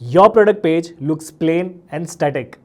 Your product page looks plain and static,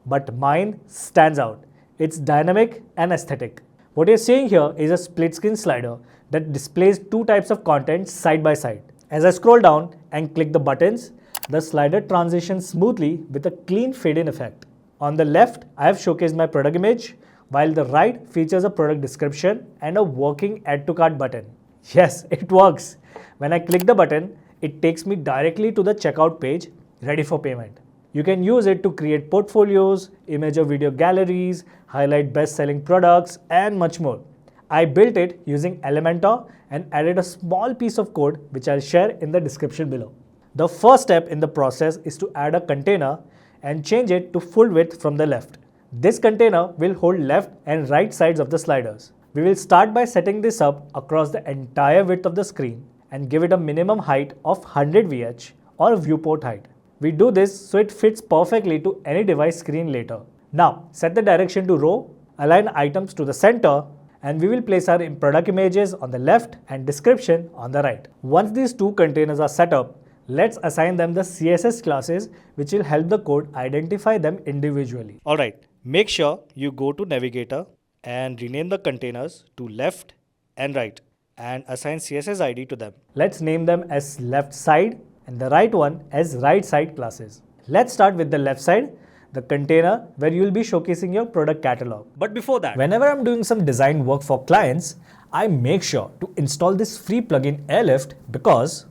but mine stands out. It's dynamic and aesthetic. What you're seeing here is a split screen slider that displays two types of content side by side. As I scroll down and click the buttons, the slider transitions smoothly with a clean fade-in effect. On the left, I have showcased my product image, while the right features a product description and a working add to cart button. Yes, it works. When I click the button, it takes me directly to the checkout page ready for payment. You can use it to create portfolios, image or video galleries, highlight best-selling products, and much more. I built it using Elementor and added a small piece of code which I'll share in the description below. The first step in the process is to add a container and change it to full width from the left. This container will hold left and right sides of the sliders. We will start by setting this up across the entire width of the screen and give it a minimum height of 100 VH or viewport height. We do this so it fits perfectly to any device screen later. Now, set the direction to row, align items to the center, and we will place our product images on the left and description on the right. Once these two containers are set up, let's assign them the CSS classes which will help the code identify them individually. Alright, make sure you go to Navigator and rename the containers to left and right and assign CSS ID to them. Let's name them as left side and the right one as right side classes. Let's start with the left side, the container where you will be showcasing your product catalog. But before that, whenever I'm doing some design work for clients, I make sure to install this free plugin Airlift because,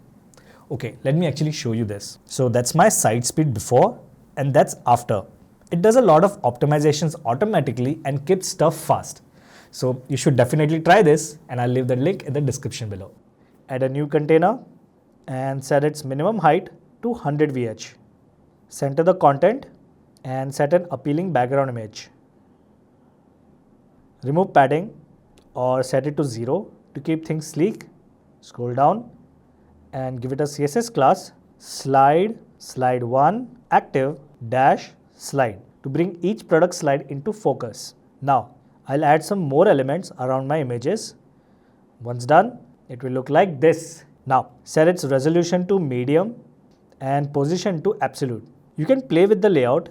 okay, let me actually show you this. So that's my site speed before and that's after. It does a lot of optimizations automatically and keeps stuff fast. So you should definitely try this and I'll leave the link in the description below. Add a new container and set its minimum height to 100 VH. Center the content and set an appealing background image. Remove padding or set it to 0 to keep things sleek. Scroll down and give it a CSS class slide1 active dash slide to bring each product slide into focus. Now I'll add some more elements around my images. Once done, it will look like this. Now set its resolution to medium and position to absolute. You can play with the layout,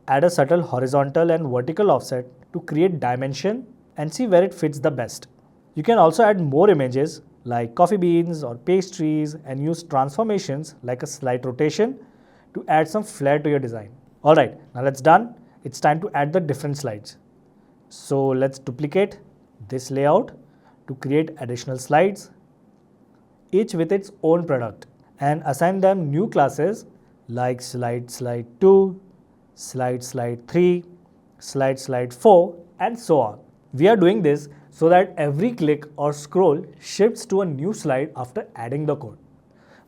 add a subtle horizontal and vertical offset to create dimension and see where it fits the best. You can also add more images like coffee beans or pastries and use transformations like a slight rotation to add some flair to your design. Alright, now that's done. It's time to add the different slides. So let's duplicate this layout to create additional slides, each with its own product, and assign them new classes like slide 2, slide 3, slide 4, and so on. We are doing this so that every click or scroll shifts to a new slide after adding the code.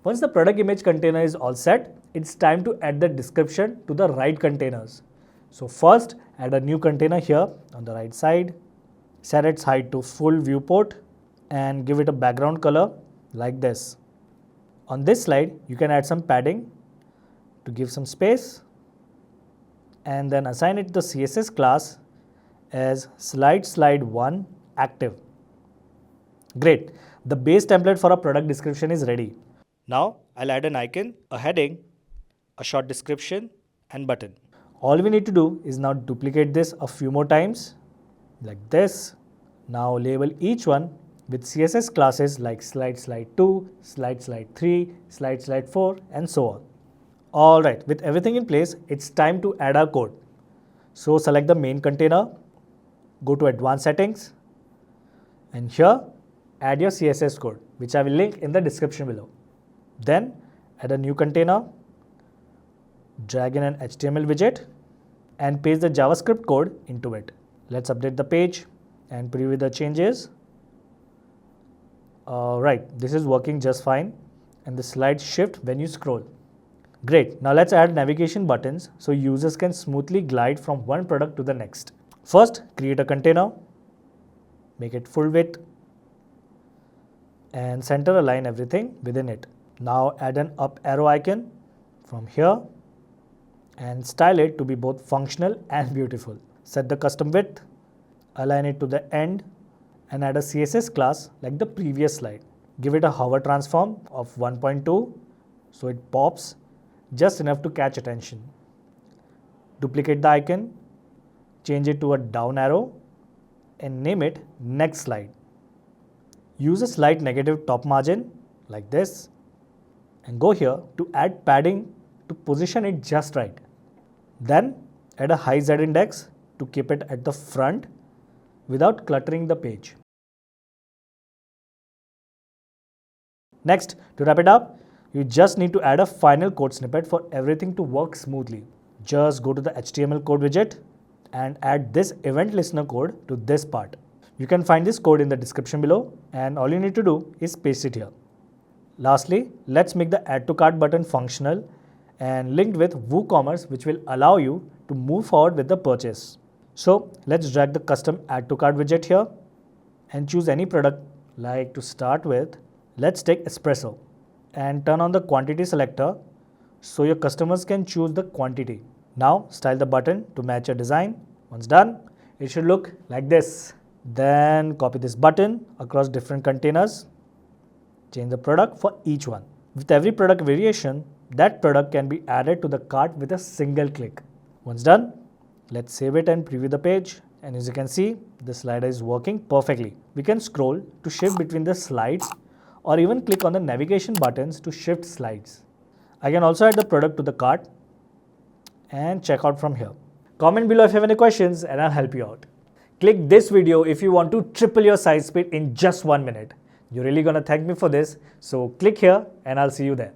Once the product image container is all set, it's time to add the description to the right containers. So first, add a new container here on the right side, set its height to full viewport and give it a background color like this. On this slide, you can add some padding to give some space and then assign it the CSS class as slide1 active. Great, the base template for a product description is ready. Now I'll add an icon, a heading, a short description and button. All we need to do is now duplicate this a few more times like this. Now label each one with CSS classes like slide 2, slide 3, slide 4 and so on. Alright, with everything in place, it's time to add our code. So select the main container, go to advanced settings and here add your CSS code which I will link in the description below. Then add a new container, drag in an HTML widget and paste the JavaScript code into it. Let's update the page and preview the changes. Alright, this is working just fine and the slides shift when you scroll. Great, now let's add navigation buttons so users can smoothly glide from one product to the next. First, create a container, make it full width and center align everything within it. Now add an up arrow icon from here and style it to be both functional and beautiful. Set the custom width, align it to the end and add a CSS class like the previous slide. Give it a hover transform of 1.2 so it pops just enough to catch attention. Duplicate the icon, change it to a down arrow, and name it next slide. Use a slight negative top margin like this, and go here to add padding to position it just right. Then add a high Z index to keep it at the front without cluttering the page. Next, to wrap it up, you just need to add a final code snippet for everything to work smoothly. Just go to the HTML code widget and add this event listener code to this part. You can find this code in the description below, and all you need to do is paste it here. Lastly, let's make the add to cart button functional and linked with WooCommerce, which will allow you to move forward with the purchase. So let's drag the custom add to cart widget here and choose any product. Like to start with, let's take espresso and turn on the quantity selector so your customers can choose the quantity. Now style the button to match your design. Once done, it should look like this. Then copy this button across different containers. Change the product for each one. With every product variation, that product can be added to the cart with a single click. Once done, let's save it and preview the page. And as you can see, the slider is working perfectly. We can scroll to shift between the slides or even click on the navigation buttons to shift slides. I can also add the product to the cart and check out from here. Comment below if you have any questions and I'll help you out. Click this video if you want to triple your site speed in just 1 minute. You're really gonna thank me for this, so click here and I'll see you there.